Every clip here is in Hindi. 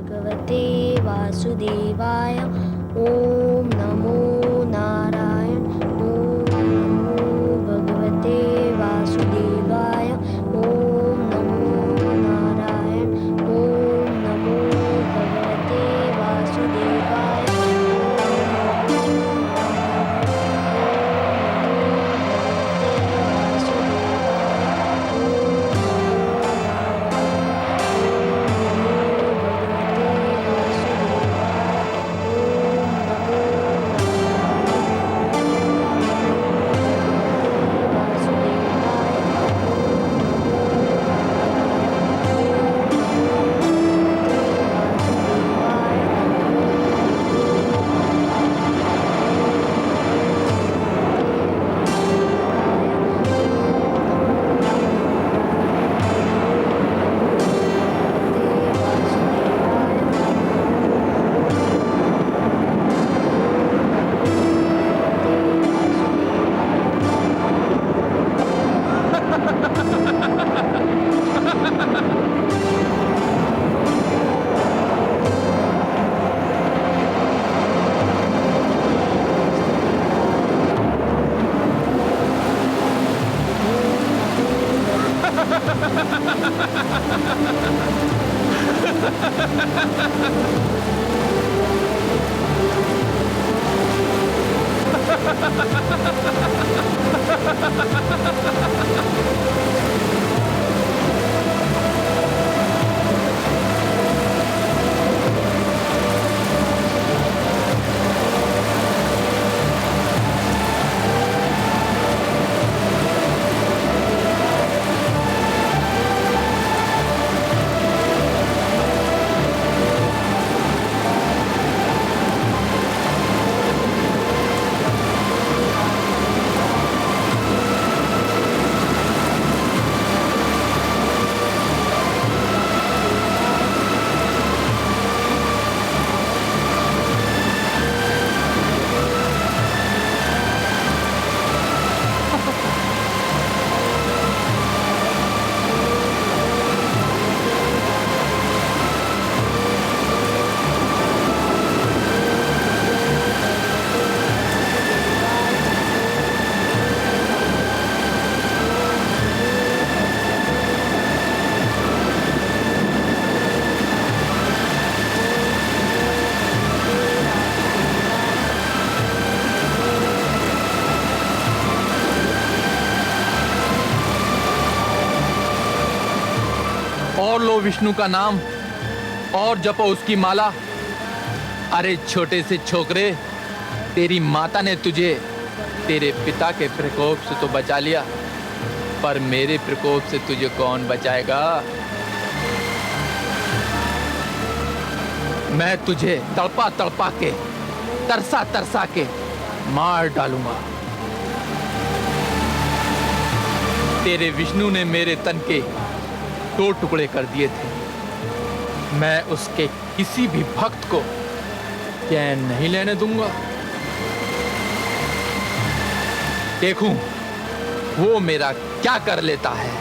भगवते वासुदेवाय। ओम नमो नारायण। ओम नमो भगवते वासुदेवाय। ओम नमो नारायण। ओम नमो भगवते वासुदेवाय। और लो विष्णु का नाम और जपो उसकी माला। अरे छोटे से छोकरे, तेरी माता ने तुझे तेरे पिता के प्रकोप से तो बचा लिया, पर मेरे प्रकोप से तुझे कौन बचाएगा? मैं तुझे तड़पा तड़पा के, तरसा तरसा के मार डालूंगा। तेरे विष्णु ने मेरे तन के 2 टुकड़े कर दिए थे। मैं उसके किसी भी भक्त को चैन नहीं लेने दूंगा। देखूं वो मेरा क्या कर लेता है।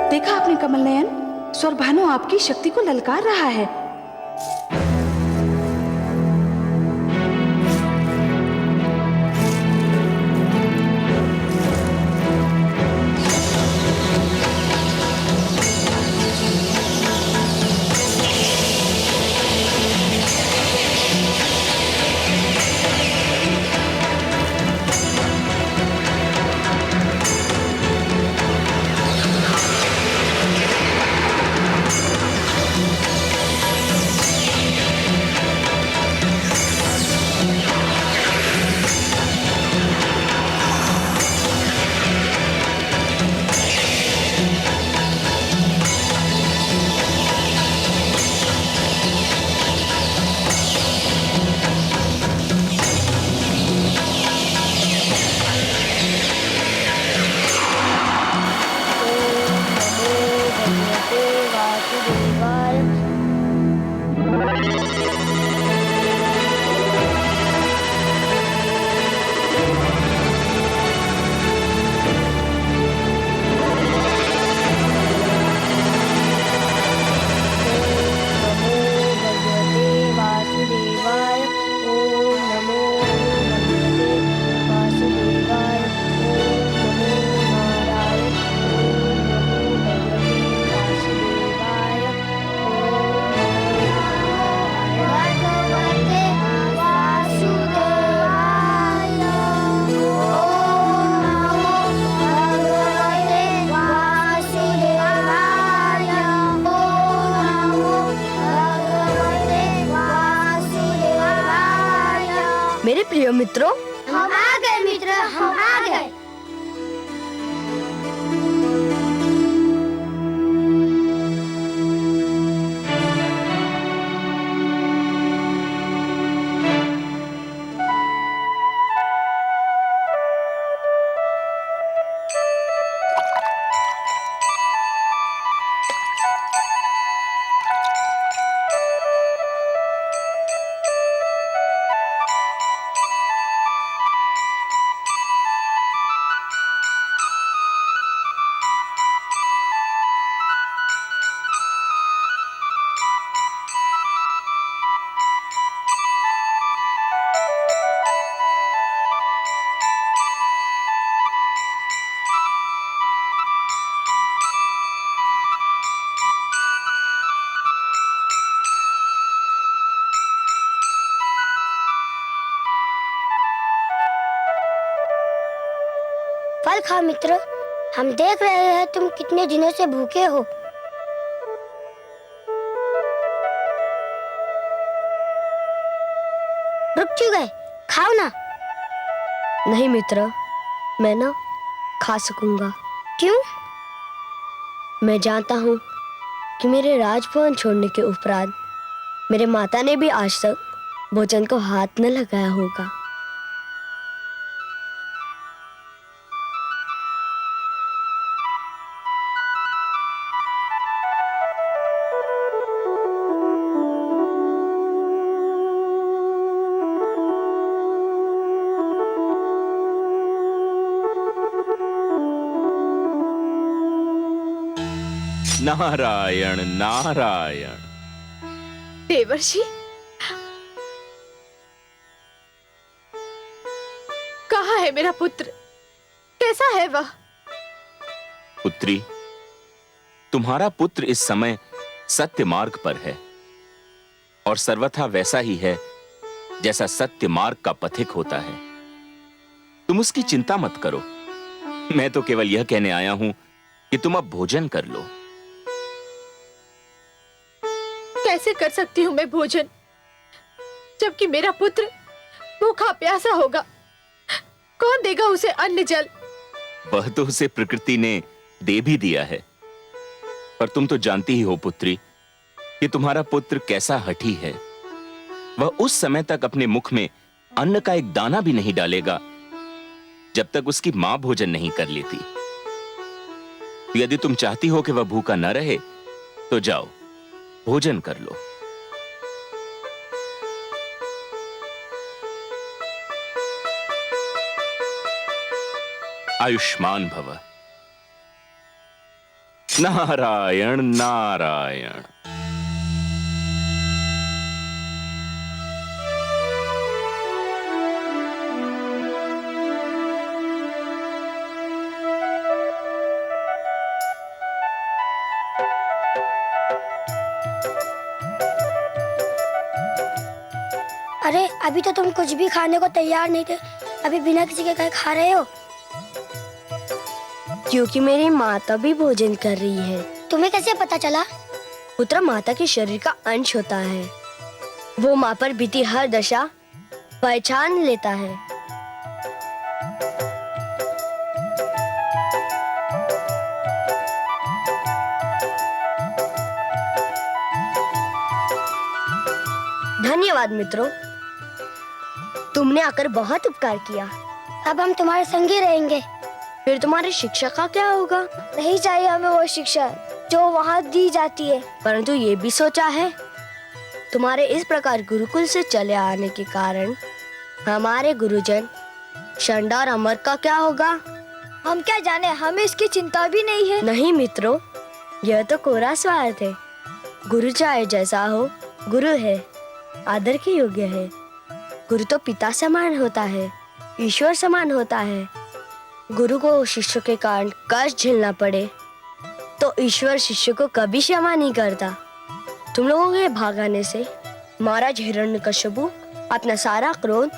देखा आपने कमल नयन, स्वरभानु आपकी शक्ति को ललकार रहा है। मेरे प्रिय मित्रों, हम आ गए मित्र, हम आ गए। फल खाओ मित्र, हम देख रहे हैं तुम कितने दिनों से भूखे हो। रुक क्यों गए? खाओ ना। नहीं मित्र, मैं ना खा सकूंगा। क्यों? मैं जानता हूँ कि मेरे राजभवन छोड़ने के उपरांत मेरे माता ने भी आज तक भोजन को हाथ न लगाया होगा। नारायण नारायण। देवर्षि, कहाँ है मेरा पुत्र? कैसा है वह? पुत्री, तुम्हारा पुत्र इस समय सत्य मार्ग पर है और सर्वथा वैसा ही है जैसा सत्य मार्ग का पथिक होता है। तुम उसकी चिंता मत करो। मैं तो केवल यह कहने आया हूं कि तुम अब भोजन कर लो। कैसे कर सकती हूँ मैं भोजन, जबकि मेरा पुत्र भूखा प्यासा होगा? कौन देगा उसे अन्न जल? वह तो उसे प्रकृति ने दे भी दिया है, पर तुम तो जानती ही हो पुत्री कि तुम्हारा पुत्र कैसा हठी है। वह उस समय तक अपने मुख में अन्न का एक दाना भी नहीं डालेगा जब तक उसकी मां भोजन नहीं कर लेती। यदि तुम चाहती हो कि वह भूखा न रहे तो जाओ, भोजन कर लो। आयुष्मान भव। नारायण नारायण। अरे अभी तो तुम कुछ भी खाने को तैयार नहीं थे, अभी बिना किसी के कहे खा रहे हो। क्योंकि मेरी माता भी भोजन कर रही है। तुम्हें कैसे पता चला? पुत्र माता के शरीर का अंश होता है। वो माँ पर बीती हर दशा पहचान लेता है। धन्यवाद मित्रों, तुमने आकर बहुत उपकार किया। अब हम तुम्हारे संग ही रहेंगे। फिर तुम्हारी शिक्षा का क्या होगा? नहीं चाहिए हमें वो शिक्षा जो वहाँ दी जाती है। परंतु ये भी सोचा है, तुम्हारे इस प्रकार गुरुकुल से चले आने के कारण हमारे गुरुजन शंडा और अमर का क्या होगा? हम क्या जाने, हमें इसकी चिंता भी नहीं है। नहीं मित्रों, यह तो कोरा स्वार्थ है। गुरु चाहे जैसा हो, गुरु है, आदर के योग्य है। गुरु तो पिता समान होता है, ईश्वर समान होता है। गुरु को शिष्य के कारण कष्ट झेलना पड़े तो ईश्वर शिष्य को कभी क्षमा नहीं करता। तुम लोगों के भागाने से महाराज हिरण्यकश्यपु अपना सारा क्रोध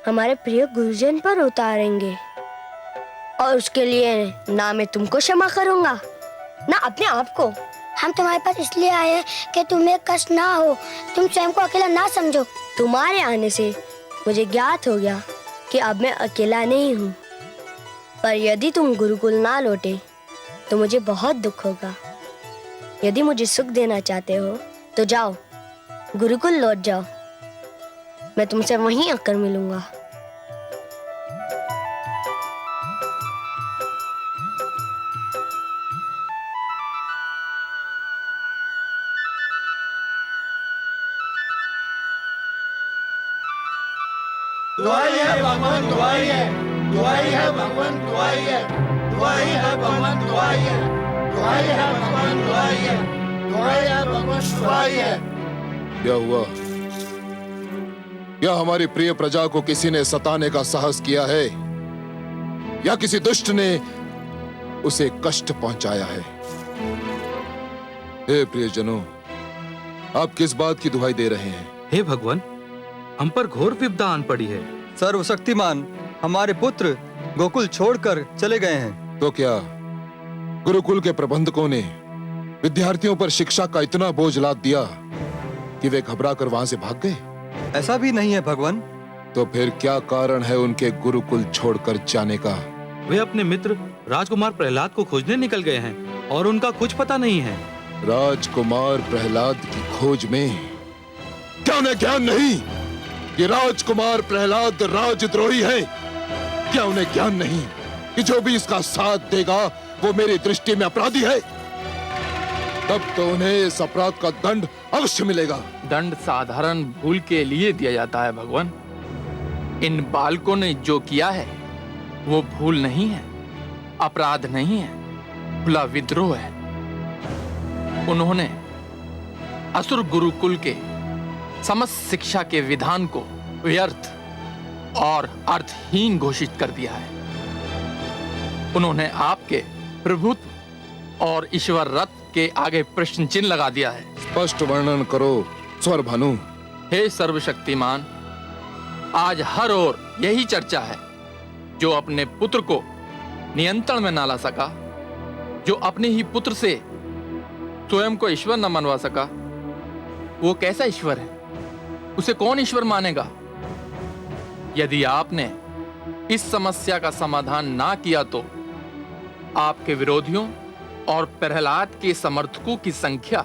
हमारे प्रिय गुरुजन पर उतारेंगे, और उसके लिए ना मैं तुमको क्षमा करूंगा ना अपने आप को। हम तुम्हारे पास इसलिए आए हैं कि तुम्हें कष्ट ना हो, तुम स्वयं को अकेला ना समझो। तुम्हारे आने से मुझे ज्ञात हो गया कि अब मैं अकेला नहीं हूँ। पर यदि तुम गुरुकुल ना लौटे तो मुझे बहुत दुख होगा। यदि मुझे सुख देना चाहते हो तो जाओ, गुरुकुल लौट जाओ। मैं तुमसे वहीं आकर मिलूंगा। दुआई है भगवान, दुआई है, दुआई है भगवान, दुआई है, दुआई है भगवान, दुआई है, दुआई है भगवान, दुआई है, दुआई है भगवान, दुआई है। क्या हुआ? क्या हमारी प्रिय प्रजा को किसी ने सताने का साहस किया है या किसी दुष्ट ने उसे कष्ट पहुंचाया है? हे प्रियजनों, आप किस बात की दुहाई दे रहे हैं? हे भगवान, हम पर घोर विपदा आन पड़ी है। सर्वशक्तिमान, हमारे पुत्र गोकुल छोड़कर चले गए हैं। तो क्या गुरुकुल के प्रबंधकों ने विद्यार्थियों पर शिक्षा का इतना बोझ लाद दिया कि वे घबरा कर वहां से भाग गए? ऐसा भी नहीं है भगवान। तो फिर क्या कारण है उनके गुरुकुल छोड़कर जाने का? वे अपने मित्र राजकुमार प्रहलाद को खोजने निकल गए हैं और उनका कुछ पता नहीं है। राजकुमार प्रहलाद की खोज में क्या उन्हें ज्ञान नहीं कि राजकुमार प्रहलाद राजद्रोही है? क्या उन्हें ज्ञान नहीं कि जो भी इसका साथ देगा वो मेरी दृष्टि में अपराधी है? तब तो उन्हें इस अपराध का दंड अवश्य मिलेगा। दंड साधारण भूल के लिए दिया जाता है भगवान। इन बालकों ने जो किया है वो भूल नहीं है, अपराध नहीं है, खुला विद्रोह है। उन्होंने असुर गुरुकुल के समस्त शिक्षा के विधान को व्यर्थ और अर्थहीन घोषित कर दिया है। उन्होंने आपके प्रभुत्व और ईश्वर रत्न के आगे प्रश्न चिन्ह लगा दिया है। स्पष्ट वर्णन करो स्वर भानु। हे सर्वशक्तिमान, आज हर ओर यही चर्चा है। जो अपने पुत्र को नियंत्रण में ना ला सका, जो अपने ही पुत्र से स्वयं को ईश्वर न मनवा सका, वो कैसा ईश्वर है? उसे कौन ईश्वर मानेगा? यदि आपने इस समस्या का समाधान ना किया तो आपके विरोधियों और प्रहलाद के समर्थकों की संख्या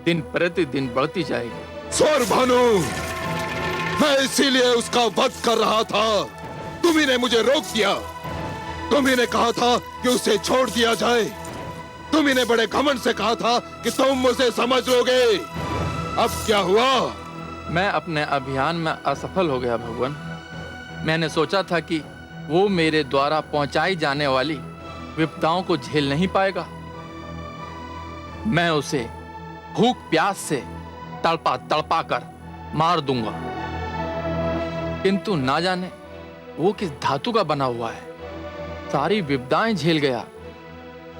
दिन प्रतिदिन बढ़ती जाएगी। स्वर भानु, मैं इसीलिए उसका वध कर रहा था। तुम्ही ने मुझे रोक दिया। तुम्ही ने कहा था कि उसे छोड़ दिया जाए। तुम्ही ने बड़े घमंड से कहा था कि तुम मुझे समझ लोगे। अब क्या हुआ? मैं अपने अभियान में असफल हो गया भगवान। मैंने सोचा था कि वो मेरे द्वारा पहुंचाई जाने वाली विपदाओं को झेल नहीं पाएगा। मैं उसे भूख प्यास से तड़पा तड़पा कर मार दूंगा। किंतु ना जाने वो किस धातु का बना हुआ है। सारी विपदाएं झेल गया,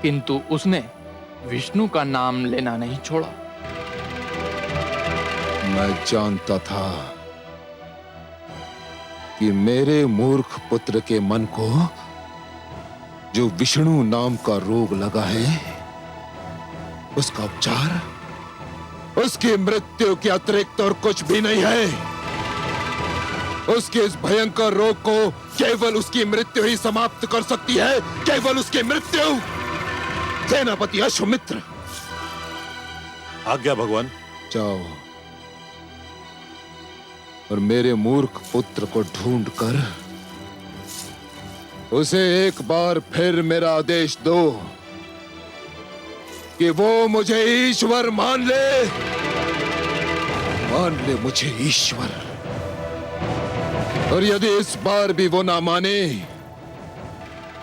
किंतु उसने विष्णु का नाम लेना नहीं छोड़ा। मैं जानता था कि मेरे मूर्ख पुत्र के मन को जो विष्णु नाम का रोग लगा है, उसका उपचार उसकी मृत्यु के अतिरिक्त और कुछ भी नहीं है। उसके इस भयंकर रोग को केवल उसकी मृत्यु ही समाप्त कर सकती है, केवल उसकी मृत्यु। सेनापति अश्वमित्र, आज्ञा भगवान। जाओ और मेरे मूर्ख पुत्र को ढूंढकर उसे एक बार फिर मेरा आदेश दो कि वो मुझे ईश्वर मान ले मुझे ईश्वर। और यदि इस बार भी वो ना माने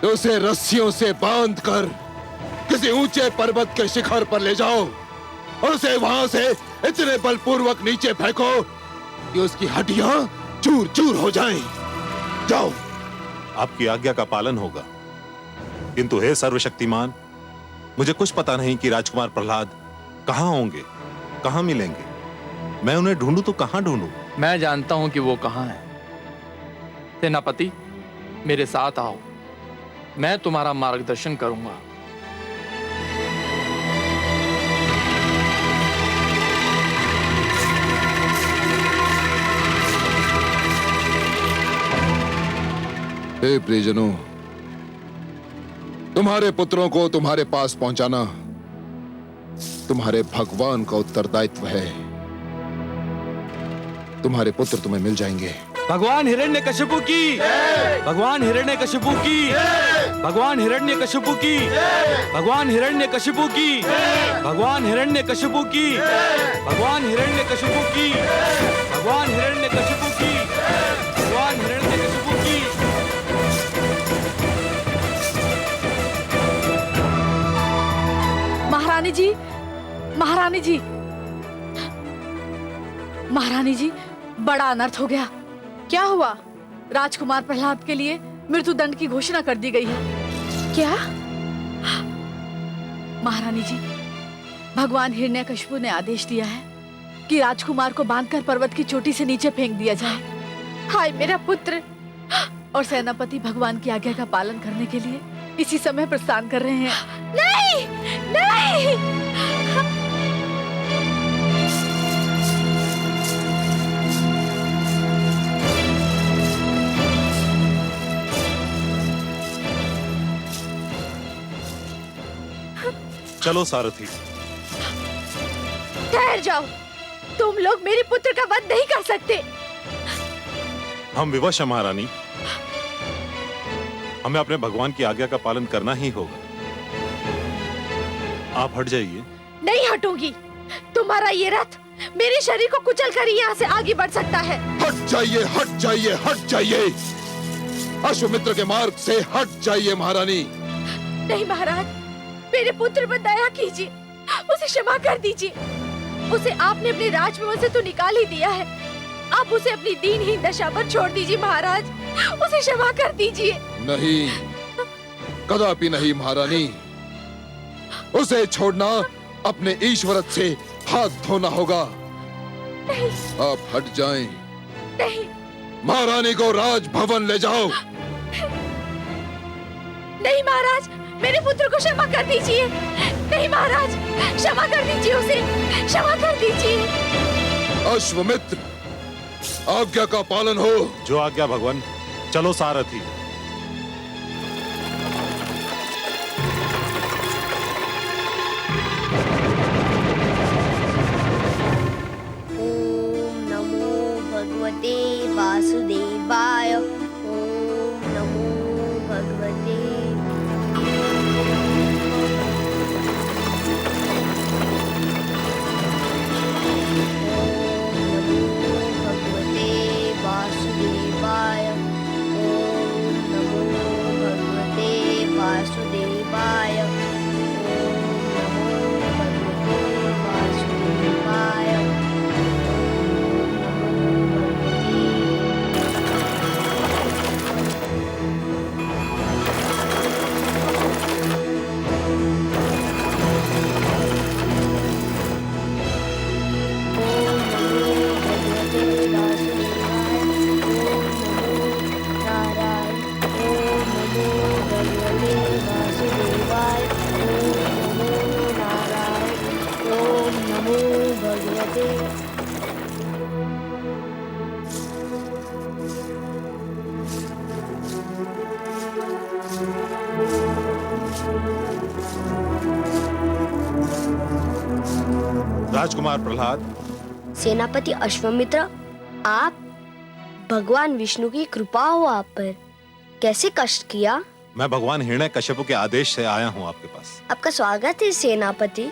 तो उसे रस्सियों से बांधकर किसी ऊंचे पर्वत के शिखर पर ले जाओ और उसे वहां से इतने बलपूर्वक नीचे फेंको कि उसकी हड्डियां चूर चूर हो जाएं। जाओ। आपकी आज्ञा का पालन होगा। किंतु हे सर्वशक्तिमान, मुझे कुछ पता नहीं कि राजकुमार प्रहलाद कहां होंगे, कहां मिलेंगे। मैं उन्हें ढूंढूं तो कहां ढूंढूं? मैं जानता हूं कि वो कहां है। सेनापति, मेरे साथ आओ, मैं तुम्हारा मार्गदर्शन करूंगा। हे प्रियजनों, तुम्हारे पुत्रों को तुम्हारे पास पहुंचाना तुम्हारे भगवान का उत्तरदायित्व है। तुम्हारे पुत्र तुम्हें मिल जाएंगे। भगवान हिरण्यकशिपु की, भगवान हिरण्यकशिपु की, भगवान हिरण्यकशिपु की, भगवान हिरण्यकशिपु की, भगवान हिरण्यकशिपु की, भगवान हिरण्यकशिपु की, भगवान हिरण्यकशिपु की, भगवान हिरण्यकशिपु की। महारानी जी, महारानी जी, महारानी जी, बड़ा अनर्थ हो गया। क्या हुआ? राजकुमार प्रहलाद के लिए मृत्युदंड की घोषणा कर दी गई है। क्या? महारानी जी, भगवान हिरण्यकशिपु ने आदेश दिया है कि राजकुमार को बांधकर पर्वत की चोटी से नीचे फेंक दिया जाए। हाय मेरा पुत्र! और सेनापति भगवान की आज्ञा का पालन करने के लिए इसी समय प्रस्थान कर रहे हैं। नहीं, नहीं! चलो सारथी। ठहर जाओ, तुम लोग मेरे पुत्र का वध नहीं कर सकते। हम विवश हैं महारानी, हमें अपने भगवान की आज्ञा का पालन करना ही होगा। आप हट जाइए। नहीं हटूंगी। तुम्हारा ये रथ मेरे शरीर को कुचल कर यहाँ से आगे बढ़ सकता है। हट जाइए, हट जाइए, हट जाइए। अश्वमित्र के मार्ग से हट जाइए महारानी। नहीं महाराज, मेरे पुत्र पर दया कीजिए, उसे क्षमा कर दीजिए। उसे आपने अपने राजमहल से तो निकाल ही दिया है, आप उसे अपनी दीनहीन दशा पर छोड़ दीजिए महाराज, उसे क्षमा कर दीजिए। नहीं, कदापि नहीं महारानी। उसे छोड़ना अपने ईश्वरत से हाथ धोना होगा। नहीं। आप हट जाएं। नहीं। महारानी को राजभवन ले जाओ। नहीं महाराज, मेरे पुत्र को क्षमा कर दीजिए। नहीं महाराज, क्षमा कर दीजिए उसे, क्षमा कर दीजिए। अश्वमित्र, आज्ञा का पालन हो। जो आज्ञा भगवान। चलो सारथी। ओम नमो भगवते वासुदेवाय। ओम नमो भगवते। वासुदेवाय। ओम नमो भगवते वासुदेवाय। ओम नमो भगवते वासुदेवाय। राजकुमार प्रहलाद। सेनापति अश्वमित्र, आप, भगवान विष्णु की कृपा हो आप पर। कैसे कष्ट किया? मैं भगवान हिरण्यकशिपु के आदेश से आया हूँ आपके पास। आपका स्वागत है सेनापति।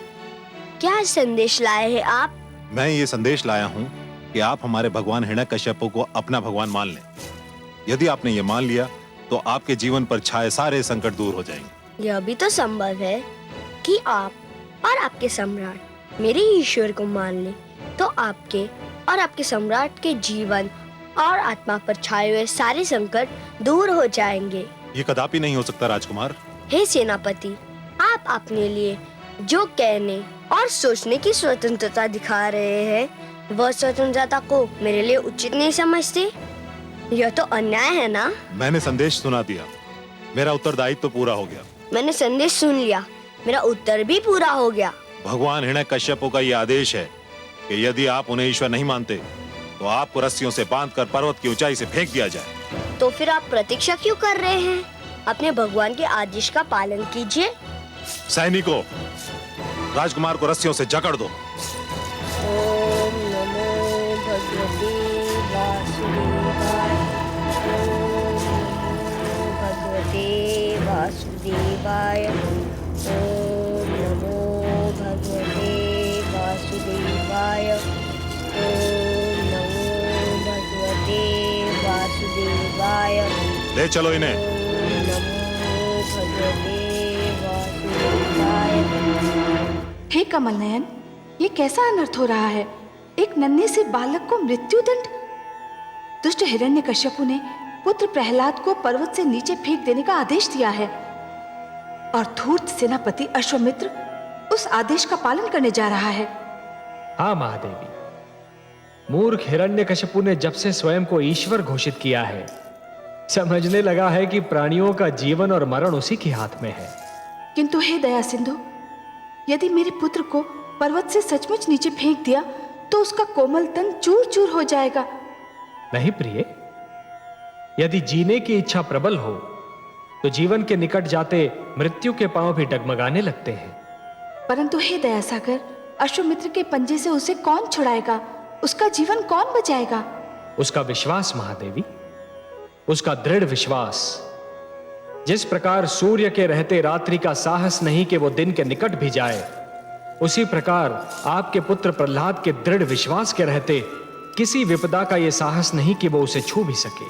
क्या संदेश लाए हैं आप? मैं ये संदेश लाया हूँ कि आप हमारे भगवान हिरण्यकशिपु को अपना भगवान मान लें। यदि आपने ये मान लिया तो आपके जीवन पर छाए सारे संकट दूर हो जाएंगे। यह भी तो संभव है कि आप और आपके सम्राट मेरे ईश्वर को मान ले, तो आपके और आपके सम्राट के जीवन और आत्मा पर छाए हुए सारे संकट दूर हो जाएंगे। ये कदापि नहीं हो सकता राजकुमार। हे सेनापति, आप अपने लिए जो कहने और सोचने की स्वतंत्रता दिखा रहे हैं, वह स्वतंत्रता को मेरे लिए उचित नहीं समझते? यह तो अन्याय है ना? मैंने संदेश सुना दिया, मेरा उत्तरदायित्व तो पूरा हो गया। मैंने संदेश सुन लिया, मेरा उत्तर भी पूरा हो गया। भगवान हिरण्यकशिपु का ये आदेश है कि यदि आप उन्हें ईश्वर नहीं मानते तो आपको रस्सियों से बांधकर पर्वत की ऊंचाई से फेंक दिया जाए। तो फिर आप प्रतीक्षा क्यों कर रहे हैं? अपने भगवान के आदेश का पालन कीजिए। सैनिकों, राजकुमार को रस्सियों से जकड़ दो। ओम नमो भगवते वासुदेवाय। ओम नमो भगवते वासुदेवाय। ओम नमो भगवते वासुदेवाय। ओम नमो भगवते वासुदेवाय। ले चलो इन्हें। ओम नमो भगवते वासुदेवाय। हे कमल नयन, ये कैसा अनर्थ हो रहा है? एक नन्हे से बालक को मृत्युदंड। दुष्ट हिरण्यकश्यपु ने पुत्र प्रहलाद को पर्वत से नीचे फेंक देने का आदेश दिया है और धूर्त सेनापति अश्वमित्र उस आदेश का पालन करने जा रहा है। हाँ महादेवी, मूर्ख हिरण्यकश्यपु ने जब से स्वयं को ईश्वर घोषित किया है, समझने लगा है कि प्राणियों का जीवन और मरण उसी के हाथ में है। किंतु हे दया सिंधु, यदि मेरे पुत्र को पर्वत से सचमुच नीचे फेंक दिया तो उसका कोमल तन चूर चूर हो जाएगा। नहीं प्रिय, यदि जीने की इच्छा प्रबल हो तो जीवन के निकट जाते मृत्यु के पांव भी डगमगाने लगते हैं। परंतु हे दया सागर, अश्वमित्र के पंजे से उसे कौन छुड़ाएगा? उसका जीवन कौन बचाएगा? उसका विश्वास महादेवी, उसका दृढ़ विश्वास। जिस प्रकार सूर्य के रहते रात्रि का साहस नहीं कि वो दिन के निकट भी जाए, उसी प्रकार आपके पुत्र प्रहलाद के दृढ़ विश्वास के रहते किसी विपदा का यह साहस नहीं कि वो उसे छू भी सके।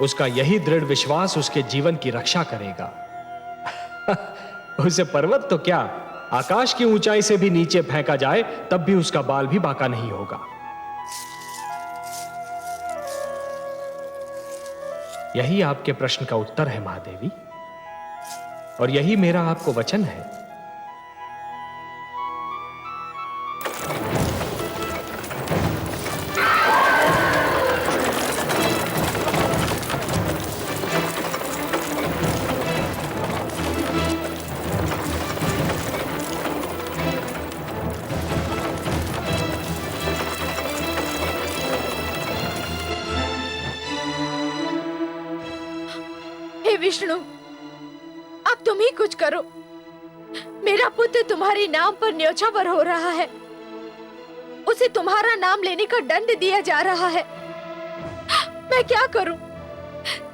उसका यही दृढ़ विश्वास उसके जीवन की रक्षा करेगा। उसे पर्वत तो क्या, आकाश की ऊंचाई से भी नीचे फेंका जाए तब भी उसका बाल भी बांका नहीं होगा। यही आपके प्रश्न का उत्तर है महादेवी, और यही मेरा आपको वचन है। विष्णु, अब तुम ही कुछ करो। मेरा पुत्र तुम्हारे नाम पर न्योछावर हो रहा है। उसे तुम्हारा नाम लेने का दंड दिया जा रहा है। मैं क्या करूं?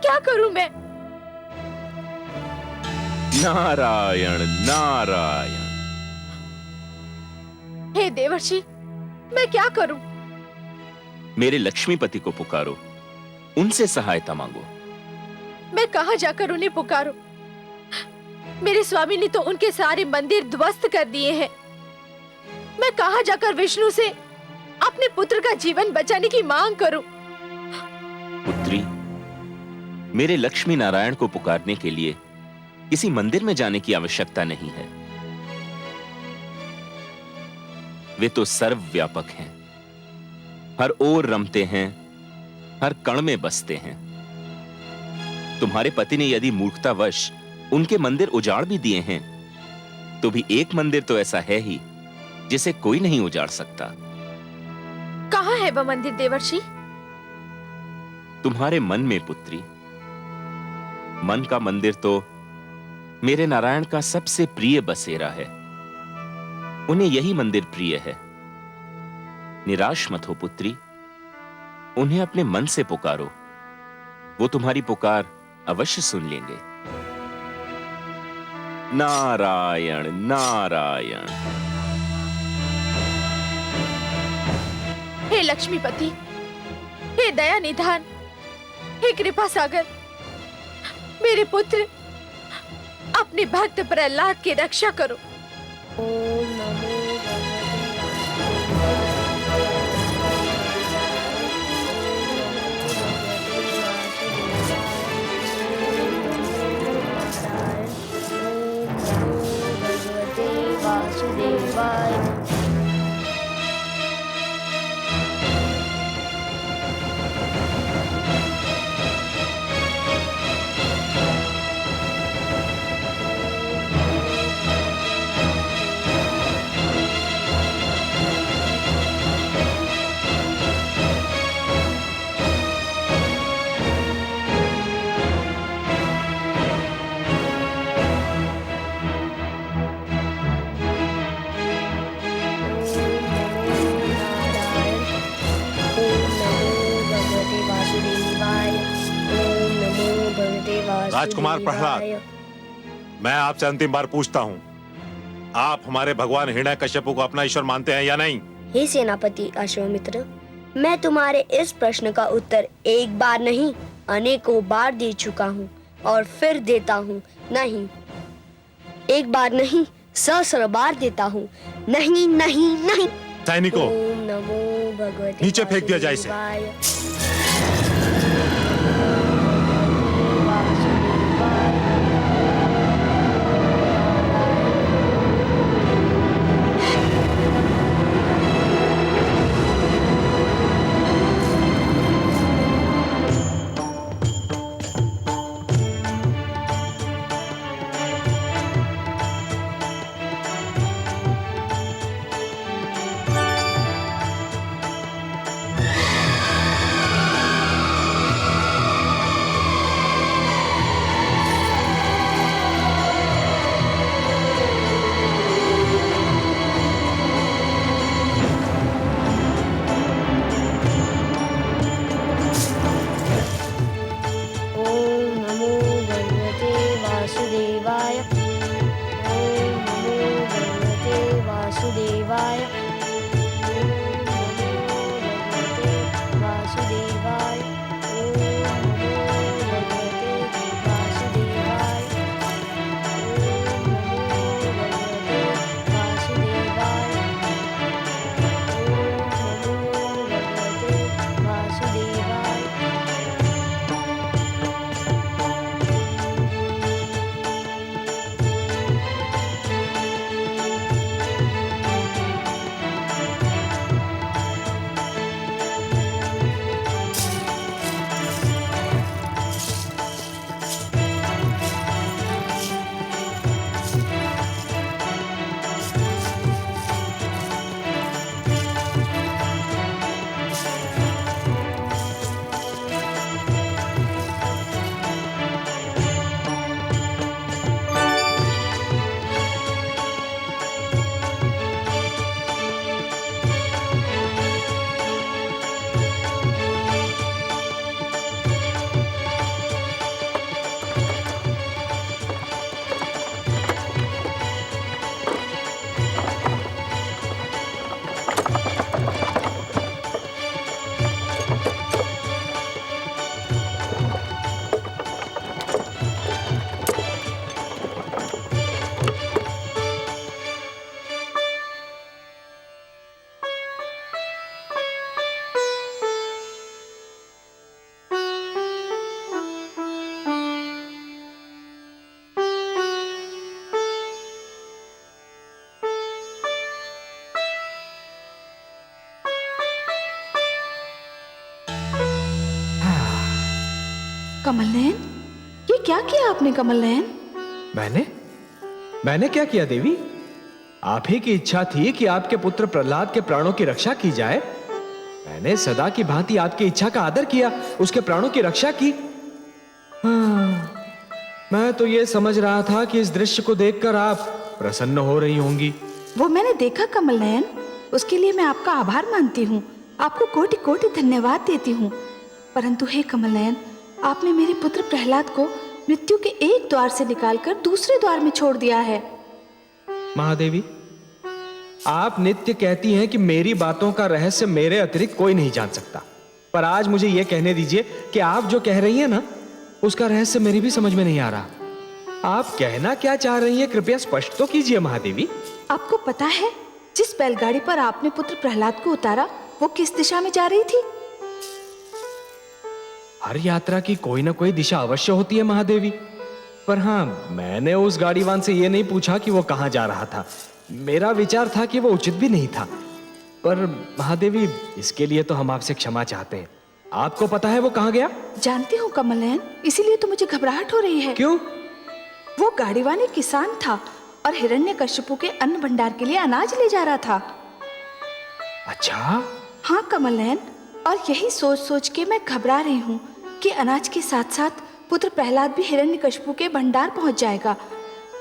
क्या करूं मैं? नारायण नारायण। हे देवर्षि, मैं क्या करूं? मेरे लक्ष्मीपति को पुकारो, उनसे सहायता मांगो। मैं कहां जाकर उन्हें पुकारूं? मेरे स्वामी ने तो उनके सारे मंदिर ध्वस्त कर दिए हैं। मैं कहां जाकर विष्णु से अपने पुत्र का जीवन बचाने की मांग करूं? पुत्री, मेरे लक्ष्मी नारायण को पुकारने के लिए किसी मंदिर में जाने की आवश्यकता नहीं है। वे तो सर्वव्यापक हैं, हर ओर रमते हैं, हर कण में बसते हैं। तुम्हारे पति ने यदि मूर्खतावश उनके मंदिर उजाड़ भी दिए हैं, तो भी एक मंदिर तो ऐसा है ही जिसे कोई नहीं उजाड़ सकता। कहां है वह मंदिर देवर्षि? तुम्हारे मन में पुत्री। मन का मंदिर तो मेरे नारायण का सबसे प्रिय बसेरा है। उन्हें यही मंदिर प्रिय है। निराश मत हो पुत्री, उन्हें अपने मन से पुकारो, वो तुम्हारी पुकार अवश्य सुन लेंगे। नारायण नारायण। हे लक्ष्मीपति, हे दया निधान, हे कृपा सागर, मेरे पुत्र अपने भक्त प्रहलाद की रक्षा करो। ओम नमो भगवते वासुदेवाय। राजकुमार प्रहलाद, मैं आपसे अंतिम बार पूछता हूँ, आप हमारे भगवान हिरण्यकश्यप को अपना ईश्वर मानते हैं या नहीं? हे सेनापति अश्वमित्र, मैं तुम्हारे इस प्रश्न का उत्तर एक बार नहीं अनेकों बार दे चुका हूँ और फिर देता हूँ। नहीं, एक बार नहीं, सहस्र बार देता हूँ। नहीं नहीं नहीं। सैनिकों, ओम नमो भगवते नीचे फेंक दिया जाए इसे। वासुदेवाय। कमल नयन, ये क्या किया आपने कमल नयन? मैंने क्या किया देवी? आप ही की इच्छा थी कि आपके पुत्र प्रहलाद के प्राणों की रक्षा की जाए। मैंने सदा की भांति आपकी इच्छा का आदर किया, उसके प्राणों की रक्षा की। हाँ, मैं तो ये समझ रहा था कि इस दृश्य को देखकर आप प्रसन्न हो रही होंगी। वो मैंने देखा कमल नयन, उसके लिए मैं आपका आभार मानती हूँ, आपको कोटि कोटि धन्यवाद देती हूँ। परंतु हे कमल नयन, आपने मेरे पुत्र प्रहलाद को मृत्यु के एक द्वार से निकालकर दूसरे द्वार में छोड़ दिया है। महादेवी, आप नित्य कहती हैं कि मेरी बातों का रहस्य मेरे अतिरिक्त कोई नहीं जान सकता, पर आज मुझे यह कहने दीजिए कि आप जो कह रही हैं ना, उसका रहस्य मेरी भी समझ में नहीं आ रहा। आप कहना क्या चाह रही हैं, कृपया स्पष्ट तो कीजिए महादेवी। आपको पता है जिस बैलगाड़ी पर आपने पुत्र प्रहलाद को उतारा वो किस दिशा में जा रही थी? हर यात्रा की कोई ना कोई दिशा अवश्य होती है महादेवी, पर हाँ, मैंने उस गाड़ीवान से यह नहीं पूछा कि वो कहां जा रहा था। मेरा विचार था कि वो उचित भी नहीं था। पर महादेवी, इसके लिए तो हम आपसे क्षमा चाहते हैं। आपको पता है वो कहां गया? जानती हूँ कमल नयन, इसीलिए तो मुझे घबराहट हो रही है। क्यों? वो गाड़ीवान एक किसान था और हिरण्यकश्यपु के अन्न भंडार के लिए अनाज ले जा रहा था। अच्छा? हाँ कमल नयन, और यही सोच सोच के मैं घबरा रही हूँ कि अनाज के साथ साथ पुत्र प्रहलाद भी हिरण्यकश्यपु के भंडार पहुंच जाएगा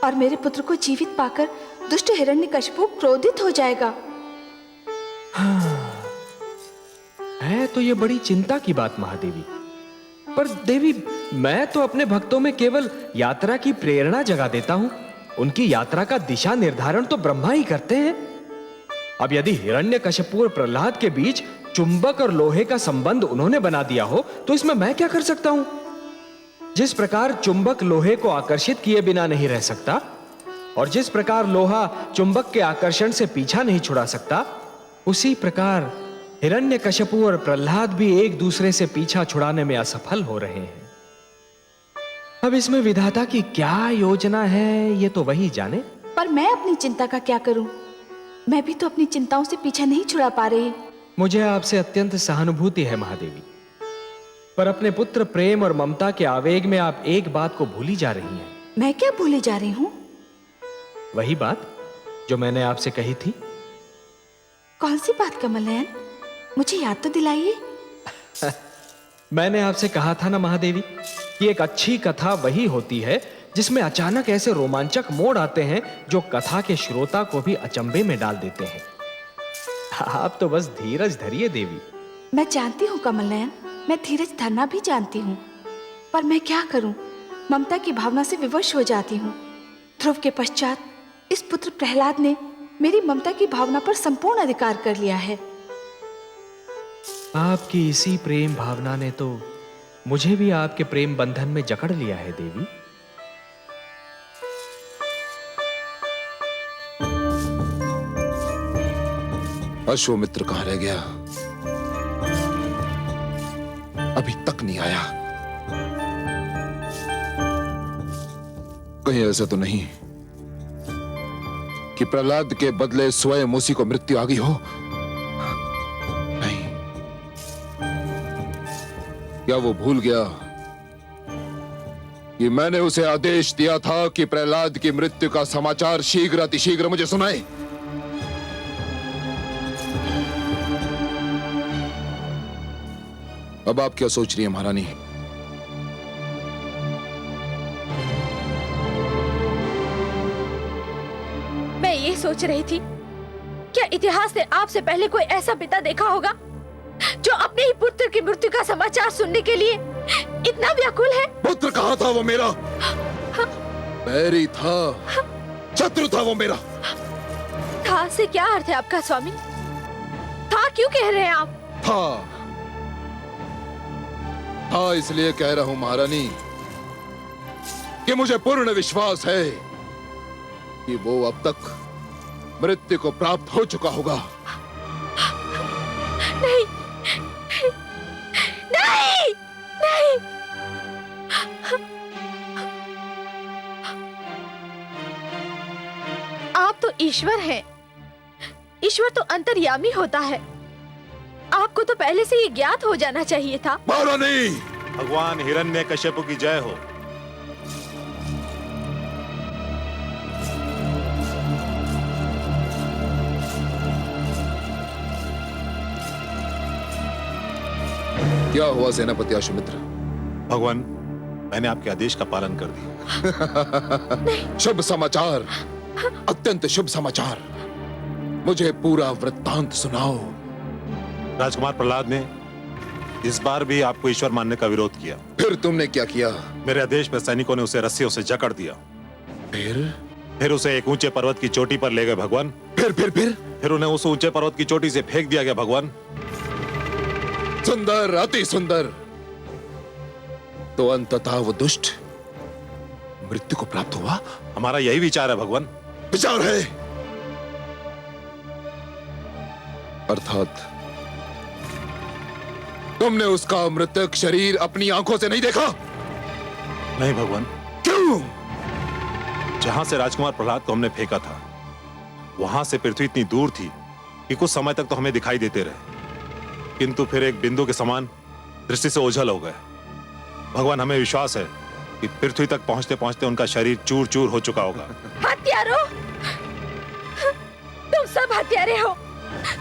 और मेरे पुत्र को जीवित पाकर दुष्ट हिरण्यकश्यपु क्रोधित हो जाएगा। हाँ, है तो ये बड़ी चिंता की बात महादेवी। पर देवी, मैं तो अपने भक्तों में केवल यात्रा की प्रेरणा जगा देता हूं। उनकी यात्रा का दिशा निर्धारण तो ब्रह्मा ही करते हैं। अब यदि हिरण्यकश्यप और प्रहलाद के बीच चुंबक और लोहे का संबंध उन्होंने बना दिया हो, तो इसमें मैं क्या कर सकता हूं? जिस प्रकार चुंबक लोहे को आकर्षित किए बिना नहीं रह सकता, और जिस प्रकार लोहा चुंबक के आकर्षण से पीछा नहीं छुड़ा सकता, उसी प्रकार हिरण्यकश्यप और प्रहलाद भी एक दूसरे से पीछा छुड़ाने में असफल हो रहे हैं। अब इसमें विधाता की क्या योजना है, ये तो वही जाने। पर मैं अपनी चिंता का क्या करूं? मैं भी तो अपनी चिंताओं से पीछा नहीं छुड़ा पा रही। मुझे आपसे अत्यंत सहानुभूति है महादेवी, पर अपने पुत्र प्रेम और ममता के आवेग में आप एक बात को भूली जा रही हैं। मैं क्या भूली जा रही हूँ? वही बात जो मैंने आपसे कही थी। कौन सी बात कमल नयन? मुझे याद तो दिलाइए। मैंने आपसे कहा था ना महादेवी कि एक अच्छी कथा वही होती है जिसमें अचानक ऐसे रोमांचक मोड़ आते हैं जो कथा के श्रोता को भी अचंभे में डाल देते हैं। आप तो बस धीरज धरिए देवी। मैं जानती हूँ कमल नयन, मैं धीरज धरना भी जानती हूँ, पर मैं क्या करूँ? ममता की भावना से विवश हो जाती हूँ। ध्रुव के पश्चात इस पुत्र प्रहलाद ने मेरी ममता की भावना पर संपूर्ण अधिकार कर लिया है। आपकी इसी प्रेम भावना ने तो मुझे भी आपके प्रेम बंधन में जकड़ लिया है देवी। अश्वमित्र कहां रह गया? अभी तक नहीं आया। कहीं ऐसा तो नहीं कि प्रहलाद के बदले स्वयं उसी को मृत्यु आ गई हो? नहीं। क्या वो भूल गया कि मैंने उसे आदेश दिया था कि प्रहलाद की मृत्यु का समाचार शीघ्र अतिशीघ्र मुझे सुनाए? अब आप क्या सोच रही हैं महारानी? मैं ये सोच रही थी, क्या इतिहास ने आपसे पहले कोई ऐसा पिता देखा होगा जो अपने ही पुत्र की मृत्यु का समाचार सुनने के लिए इतना व्याकुल है? पुत्र कहाँ था वो मेरा? बैरी था, शत्रु था वो मेरा। था से क्या अर्थ है आपका स्वामी? था क्यों कह रहे हैं आप? था इसलिए कह रहा हूं महारानी कि मुझे पूर्ण विश्वास है कि वो अब तक मृत्यु को प्राप्त हो चुका होगा। नहीं, नहीं, नहीं। आप तो ईश्वर हैं। ईश्वर तो अंतर्यामी होता है। आपको तो पहले से ये ज्ञात हो जाना चाहिए था। महारानी, भगवान हिरण्यकश्यप की जय हो। क्या हुआ सेनापति अश्वमित्र? भगवान, मैंने आपके आदेश का पालन कर दिया। शुभ समाचार, अत्यंत शुभ समाचार। मुझे पूरा वृत्तांत सुनाओ। राजकुमार प्रहलाद ने इस बार भी आपको ईश्वर मानने का विरोध किया। फिर तुमने क्या किया? मेरे आदेश पर सैनिकों ने उसे रस्सियों से जकड़ दिया। फिर उसे एक ऊंचे पर्वत की चोटी पर ले गए भगवान। फिर उन्हें उस ऊंचे पर्वत की चोटी से फेंक दिया गया भगवान। सुंदर, अति सुंदर। तो अंततः वो दुष्ट मृत्यु को प्राप्त हुआ? हमारा यही विचार है भगवान। विचार है? अर्थात तुमने उसका मृतक शरीर अपनी आंखों से नहीं देखा? नहीं भगवान। क्यों? जहां से राजकुमार प्रहलाद को हमने फेंका था, वहां से पृथ्वी इतनी दूर थी कि कुछ समय तक तो हमें दिखाई देते रहे, किंतु फिर एक बिंदु के समान दृष्टि से ओझल हो गए। भगवान, हमें विश्वास है कि पृथ्वी तक पहुंचते पहुंचते उनका शरीर चूर चूर हो चुका होगा। हत्यारों! तुम सब हत्यारे हो।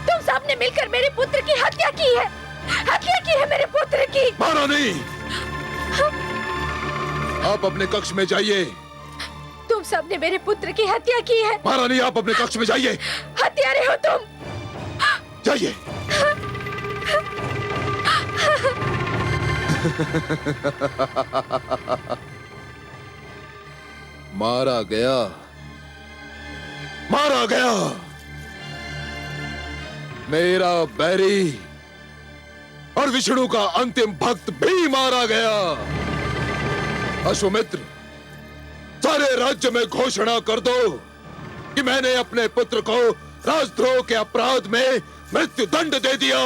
तुम सब ने मिलकर मेरे पुत्र की हत्या की है। हत्या की है मेरे पुत्र की। महारानी, आप अपने कक्ष में जाइए। तुम सब ने मेरे पुत्र की हत्या की है। महारानी, आप अपने कक्ष में जाइए। हत्यारे हो तुम। जाइए। मारा गया, मारा गया। मेरा बैरी और विष्णु का अंतिम भक्त भी मारा गया। अश्वमित्र, सारे राज्य में घोषणा कर दो कि मैंने अपने पुत्र को राजद्रोह के अपराध में मृत्यु दंड दे दिया।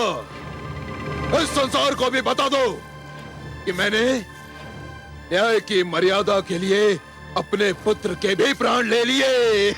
इस संसार को भी बता दो कि मैंने न्याय की मर्यादा के लिए अपने पुत्र के भी प्राण ले लिए।